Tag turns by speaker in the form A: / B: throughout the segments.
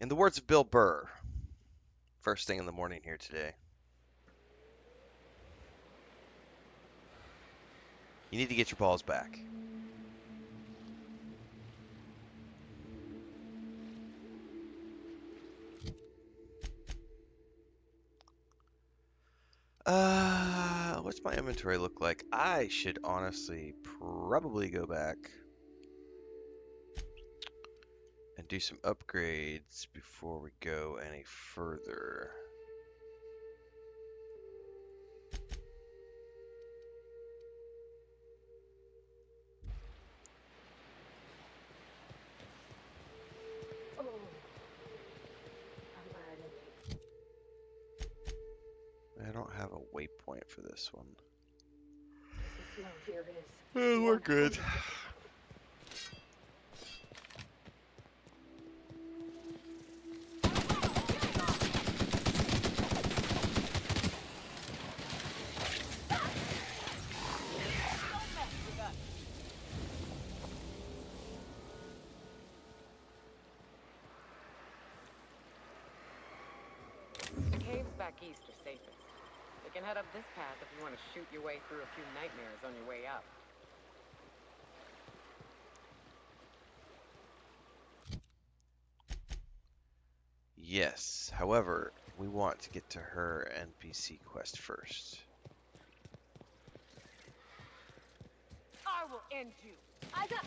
A: In the words of Bill Burr, first thing in the morning here today, you need to get your balls back. What's my inventory look like? I should honestly probably go back and do some upgrades before we go any further. I don't have a waypoint for this one. We're good.
B: The caves back east are safest. You can head up this path if you want to shoot your way through a few nightmares on your way up.
A: Yes, however, we want to get to her NPC quest first.
B: I will end you.
C: I got.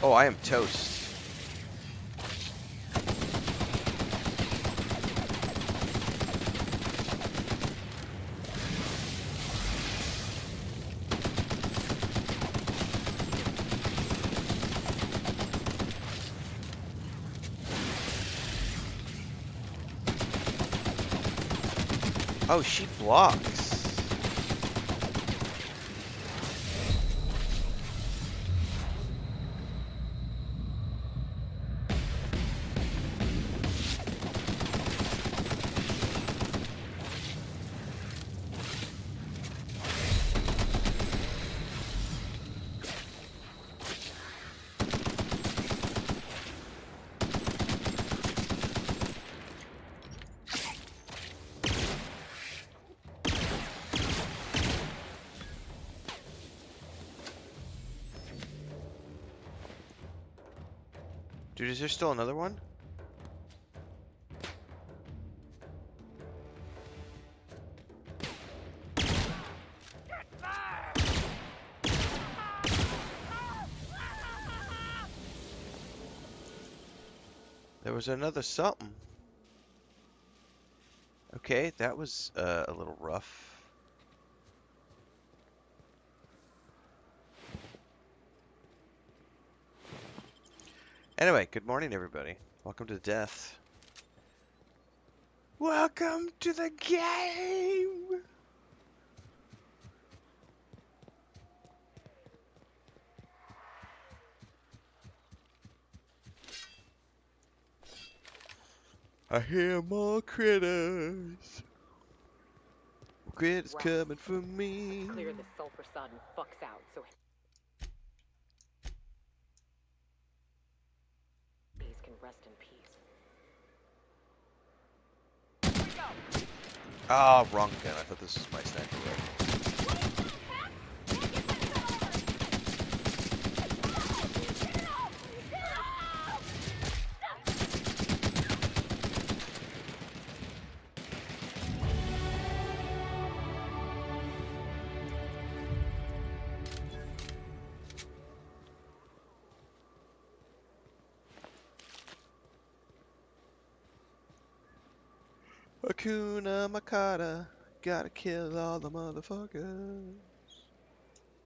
A: Oh, I am toast. Oh, she blocks. Dude, is there still another one? There was another something. Okay, that was a little rough. Anyway, good morning, everybody. Welcome to death. Welcome to the game! I hear more critters. Critters coming for me.
B: Clear the sulfur sodden fucks out so bees can rest in peace.
A: Ah, wrong gun. I thought this was my sniper rifle. Hakuna Matata, gotta kill all the motherfuckers.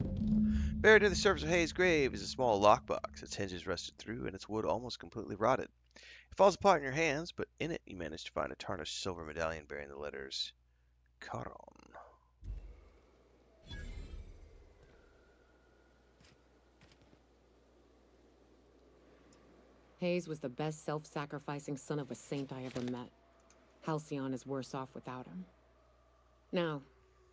A: Buried in the surface of Hayes' grave is a small lockbox. Its hinges rusted through and its wood almost completely rotted. It falls apart in your hands, but in it you manage to find a tarnished silver medallion bearing the letters Caron.
B: Hayes was the best self-sacrificing son of a saint I ever met. Halcyon is worse off without him. Now,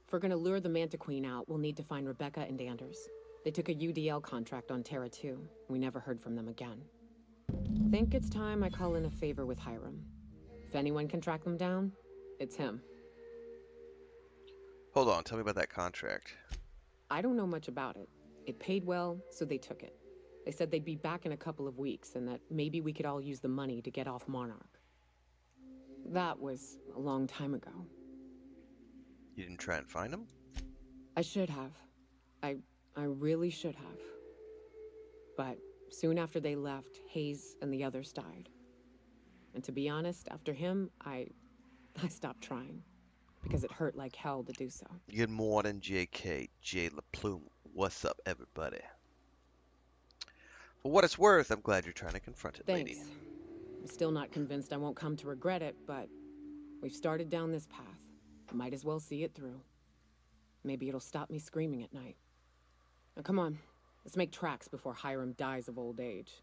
B: if we're gonna lure the Manta Queen out, we'll need to find Rebecca and Anders. They took a UDL contract on Terra 2. We never heard from them again. Think it's time I call in a favor with Hiram. If anyone can track them down, it's him.
A: Hold on, tell me about that contract.
B: I don't know much about it. It paid well, so they took it. They said they'd be back in a couple of weeks, and that maybe we could all use the money to get off Monarch. That was a long time ago.
A: You didn't try and find him?
B: I should have. I really should have. But soon after they left, Hayes and the others died. And to be honest, after him, I stopped trying. Because it hurt like hell to do so.
A: Good morning, JK. J. LaPlume. What's up, everybody? For what it's worth, I'm glad you're trying to confront it,
B: Thanks.
A: lady.
B: I'm still not convinced I won't come to regret it, but we've started down this path. Might as well see it through. Maybe it'll stop me screaming at night. Now come on, let's make tracks before Hiram dies of old age.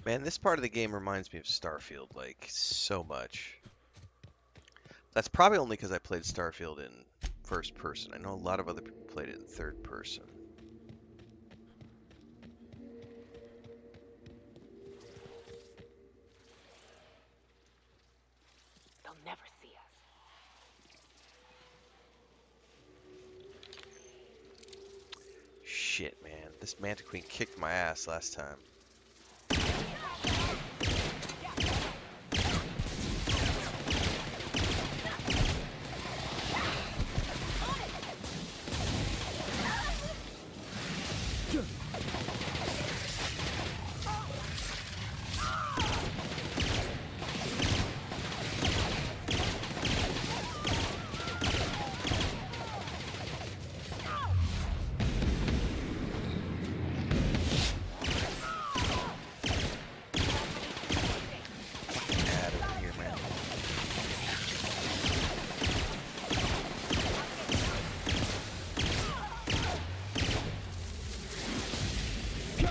A: Man, this part of the game reminds me of Starfield, like, so much. That's probably only because I played Starfield in first person. I know a lot of other people played it in third person.
B: They'll never see us.
A: Shit, man. This Manta Queen kicked my ass last time.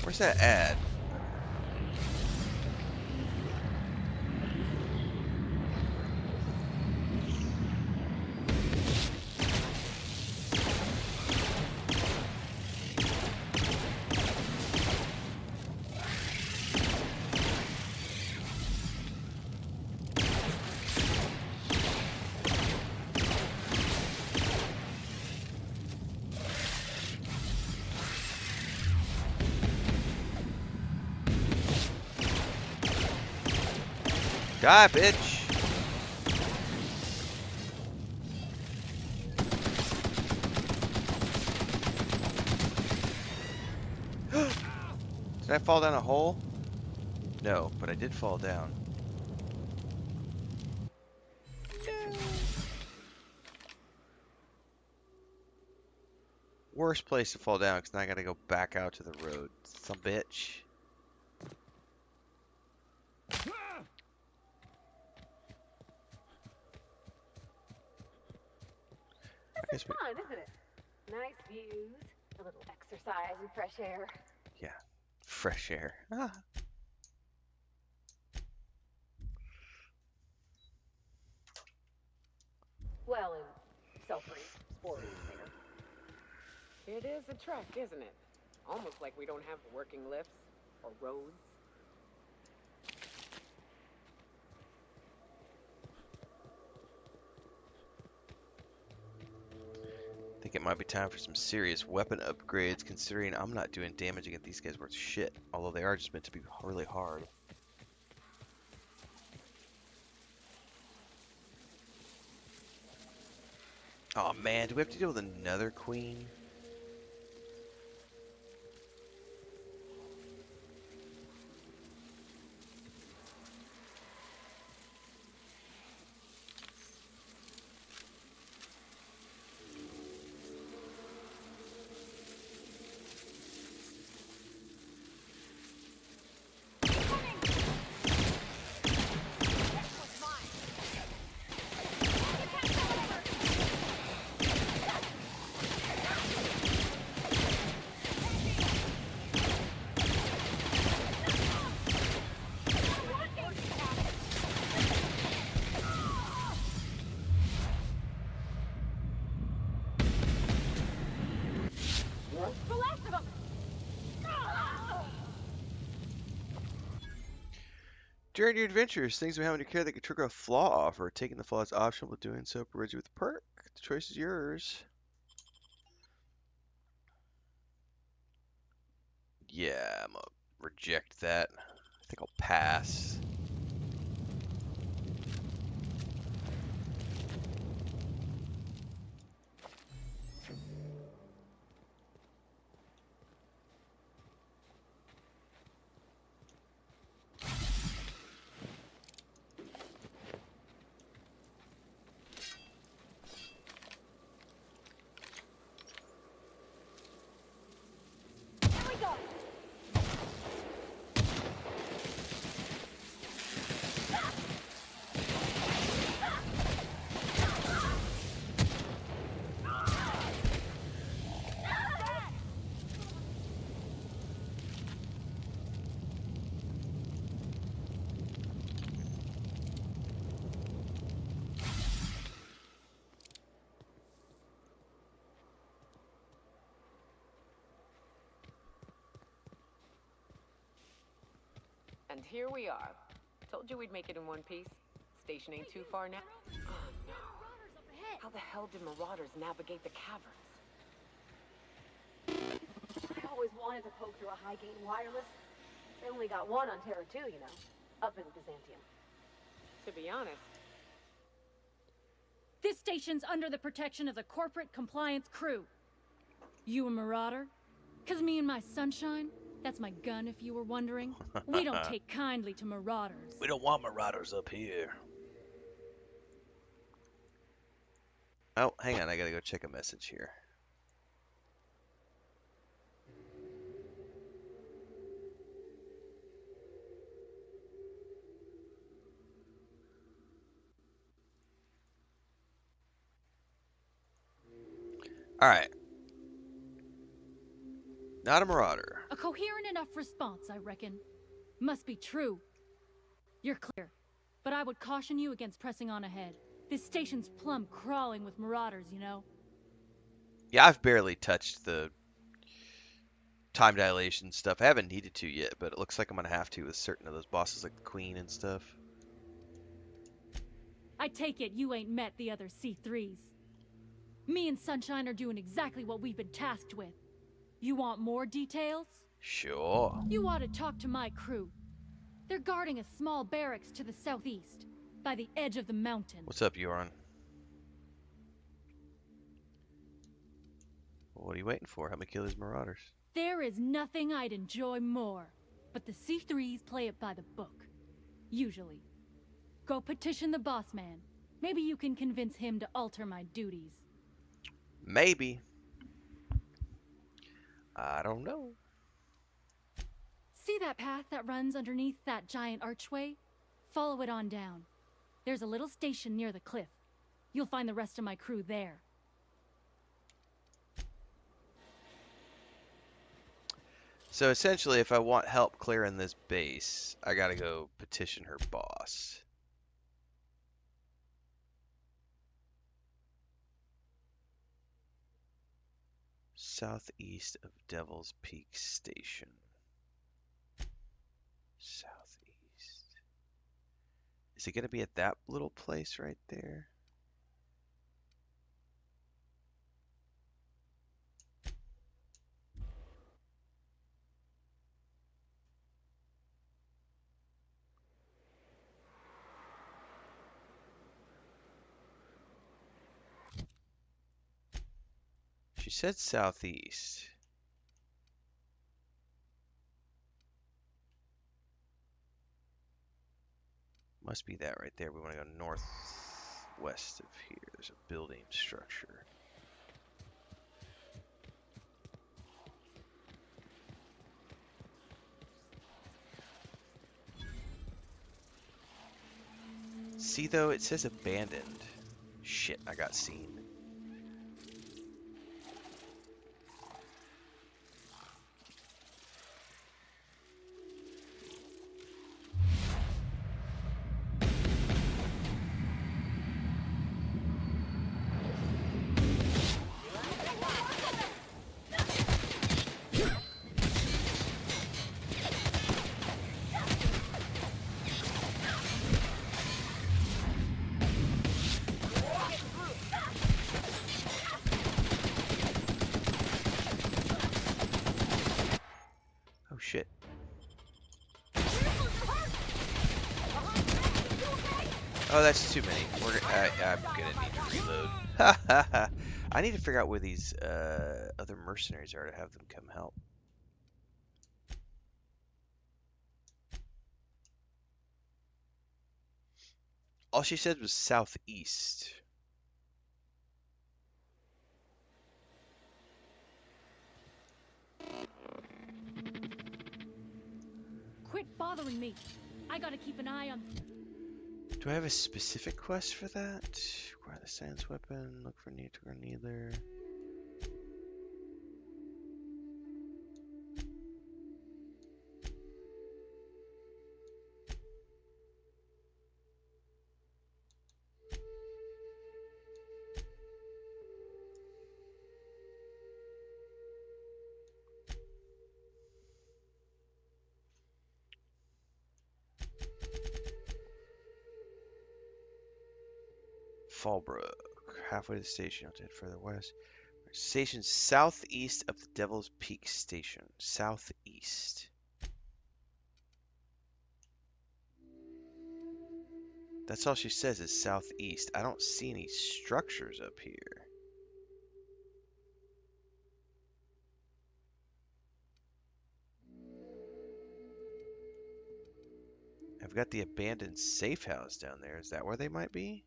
A: Where's that ad? Die, bitch! Did I fall down a hole? No, but I did fall down. Worst place to fall down, because now I gotta go back out to the road. Some bitch.
B: It's fun, isn't it? Nice views, a little exercise and fresh air.
A: Yeah, fresh air. Ah.
B: Well, and self-free, sporty, fair. It is a trek, isn't it? Almost like we don't have working lifts or roads.
A: I think it might be time for some serious weapon upgrades, considering I'm not doing damage against these guys worth shit, although they are just meant to be really hard. Oh man, do we have to deal with another queen?
B: The last of them!
A: During your adventures, things behind your care that could trigger a flaw offer. Taking the flaw is optional, but doing so provides you with a perk. The choice is yours. Yeah, I'm gonna reject that. I think I'll pass.
B: And here we are. Told you we'd make it in one piece. Station ain't too far now. Oh no. How the hell did marauders navigate the caverns?
C: I always wanted to poke through a high-gain wireless. They only got one on Terra 2, you know. Up in Byzantium.
B: To be honest,
D: This station's under the protection of the corporate compliance crew. You a marauder? 'Cause me and my sunshine, that's my gun if you were wondering. We don't take kindly to marauders.
A: We don't want marauders up here. Oh, hang on, I gotta go check a message here. Alright. Not a marauder.
D: A coherent enough response, I reckon. Must be true. You're clear. But I would caution you against pressing on ahead. This station's plumb crawling with marauders, you know?
A: Yeah, I've barely touched the time dilation stuff. I haven't needed to yet, but it looks like I'm gonna have to with certain of those bosses like the Queen and stuff.
D: I take it you ain't met the other C3s. Me and Sunshine are doing exactly what we've been tasked with. You want more details?
A: Sure.
D: You ought to talk to my crew. They're guarding a small barracks to the southeast, by the edge of the mountain.
A: What's up, Yoran? What are you waiting for? Help me kill these marauders.
D: There is nothing I'd enjoy more, but the C3s play it by the book. Usually. Go petition the boss man. Maybe you can convince him to alter my duties.
A: Maybe. I don't know.
D: See that path that runs underneath that giant archway? Follow it on down. There's a little station near the cliff. You'll find the rest of my crew there.
A: So essentially, if I want help clearing this base, I gotta go petition her boss. Southeast of Devil's Peak Station. Southeast. Is it gonna be at that little place right there? She said southeast. Must be that right there. We want to go northwest of here. There's a building structure. See, though, it says abandoned. Shit, I got seen. Oh shit. Oh, that's too many. I'm gonna need to reload. I need to figure out where these other mercenaries are to have them come help. All she said was southeast.
D: Quit bothering me. I gotta keep an eye on.
A: Do I have a specific quest for that? Acquire the science weapon, look for neither. Fallbrook, halfway to the station, I'll head further west. Station southeast of the Devil's Peak Station. Southeast. That's all she says is southeast. I don't see any structures up here. I've got the abandoned safe house down there. Is that where they might be?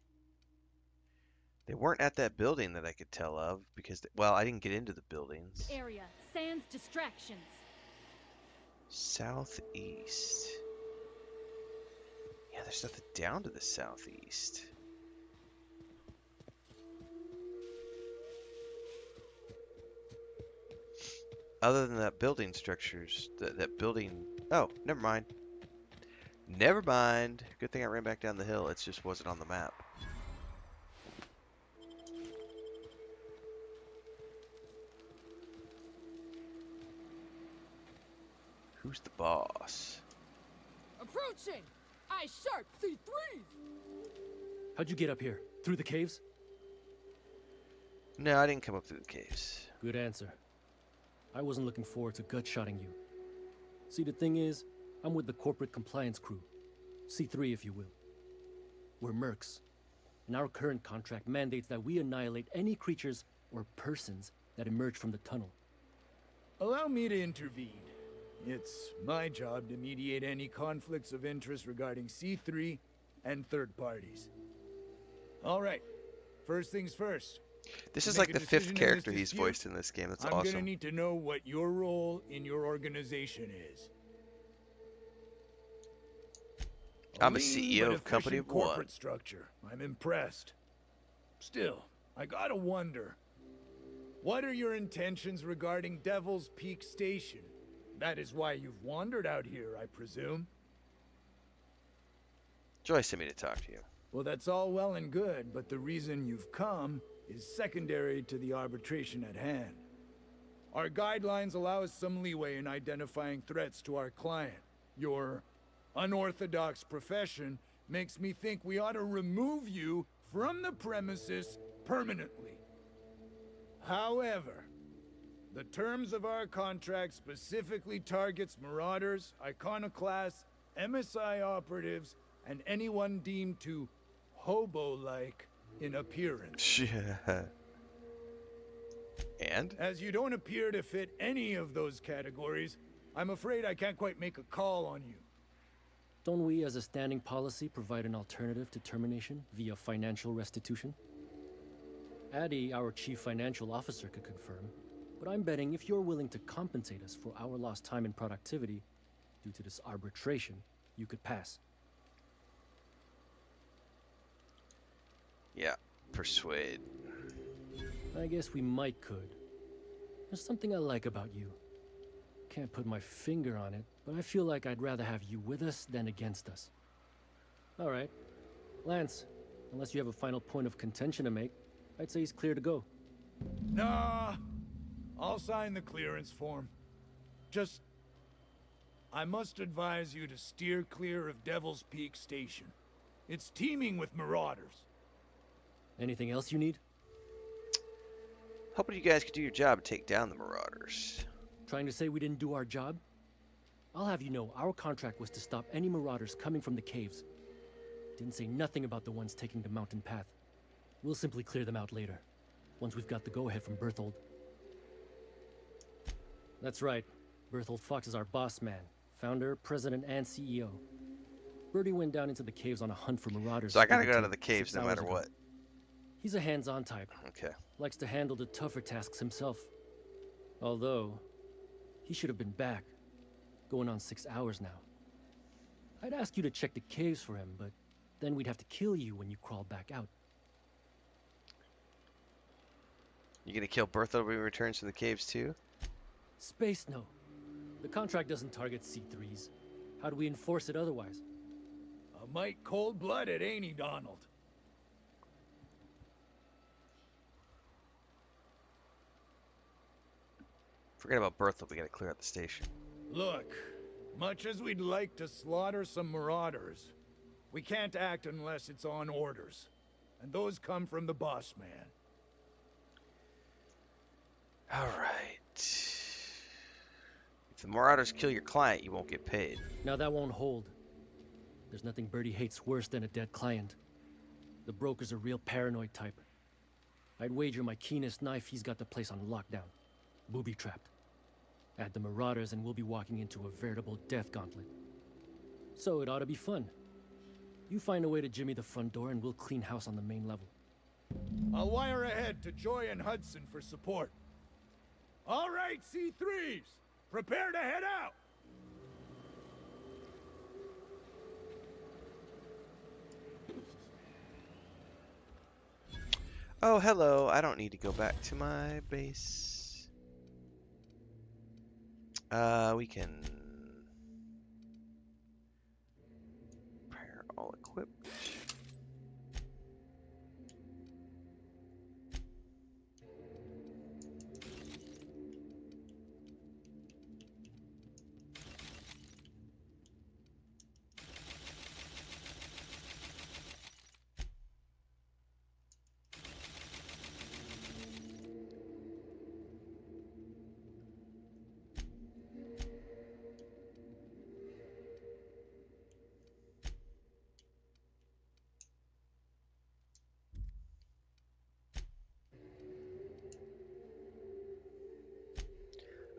A: They weren't at that building that I could tell of because, well, I didn't get into the buildings.
D: Area sans distractions.
A: Southeast. Yeah, there's nothing down to the southeast. Other than that building structures, that building. Oh, never mind. Never mind. Good thing I ran back down the hill. It just wasn't on the map. Who's the boss?
E: Approaching! I sharp C3!
F: How'd you get up here? Through the caves?
A: No, I didn't come up through the caves.
F: Good answer. I wasn't looking forward to gut-shotting you. See, the thing is, I'm with the corporate compliance crew. C3, if you will. We're mercs. And our current contract mandates that we annihilate any creatures or persons that emerge from the tunnel.
E: Allow me to intervene. It's my job to mediate any conflicts of interest regarding C3 and third parties. All right. First things first.
A: This
E: To
A: is
E: make
A: like
E: a
A: the fifth
E: decision in
A: character
E: this
A: he's
E: dispute,
A: voiced in this game. That's
E: I'm
A: awesome.
E: gonna need to know what your role in your organization is.
A: I'm a
E: lean
A: CEO
E: but
A: of Company
E: efficient
A: of One.
E: corporate structure. I'm impressed. Still, I gotta wonder. What are your intentions regarding Devil's Peak Station? That is why you've wandered out here, I presume?
A: Joy sent me to talk to you.
E: Well, that's all well and good, but the reason you've come is secondary to the arbitration at hand. Our guidelines allow us some leeway in identifying threats to our client. Your unorthodox profession makes me think we ought to remove you from the premises permanently. However, the terms of our contract specifically targets marauders, iconoclasts, MSI operatives, and anyone deemed to hobo-like in appearance.
A: Yeah. And?
E: As you don't appear to fit any of those categories, I'm afraid I can't quite make a call on you.
F: Don't we, as a standing policy, provide an alternative to termination via financial restitution? Addie, our chief financial officer, could confirm, but I'm betting if you're willing to compensate us for our lost time and productivity due to this arbitration, you could pass.
A: Yeah, persuade.
F: I guess we might could. There's something I like about you. Can't put my finger on it, but I feel like I'd rather have you with us than against us. All right. Lance, unless you have a final point of contention to make, I'd say he's clear to go.
E: Nah, I'll sign the clearance form. Just, I must advise you to steer clear of Devil's Peak Station. It's teeming with marauders.
F: Anything else you need?
A: Hoping you guys could do your job and take down the marauders.
F: Trying to say we didn't do our job? I'll have you know, our contract was to stop any marauders coming from the caves. Didn't say nothing about the ones taking the mountain path. We'll simply clear them out later, once we've got the go-ahead from Berthold. That's right. Berthold Fox is our boss man, founder, president, and CEO. Bertie went down into the caves on a hunt for marauders.
A: So I gotta go out of the caves no matter what.
F: He's a hands-on type.
A: Okay.
F: Likes to handle the tougher tasks himself. Although, he should have been back. Going on 6 hours now. I'd ask you to check the caves for him, but then we'd have to kill you when you crawl back out.
A: You gonna kill Bertha when he returns from the caves too?
F: Space, no. The contract doesn't target C3s. How do we enforce it otherwise?
E: A mite cold-blooded, ain't he, Donald?
A: Forget about Bertha, we gotta clear out the station.
E: Look, much as we'd like to slaughter some marauders, we can't act unless it's on orders. And those come from the boss man.
A: Alright. If the marauders kill your client, you won't get paid.
F: Now that won't hold. There's nothing Bertie hates worse than a dead client. The broker's a real paranoid type. I'd wager my keenest knife he's got the place on lockdown. Booby-trapped. Add the marauders and we'll be walking into a veritable death gauntlet. So it ought to be fun. You find a way to jimmy the front door and we'll clean house on the main level.
E: I'll wire ahead to Joy and Hudson for support. All right, C3s! Prepare to head out!
A: Oh, hello. I don't need to go back to my base. We can prepare all equipped.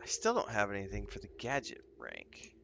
A: I still don't have anything for the gadget rank.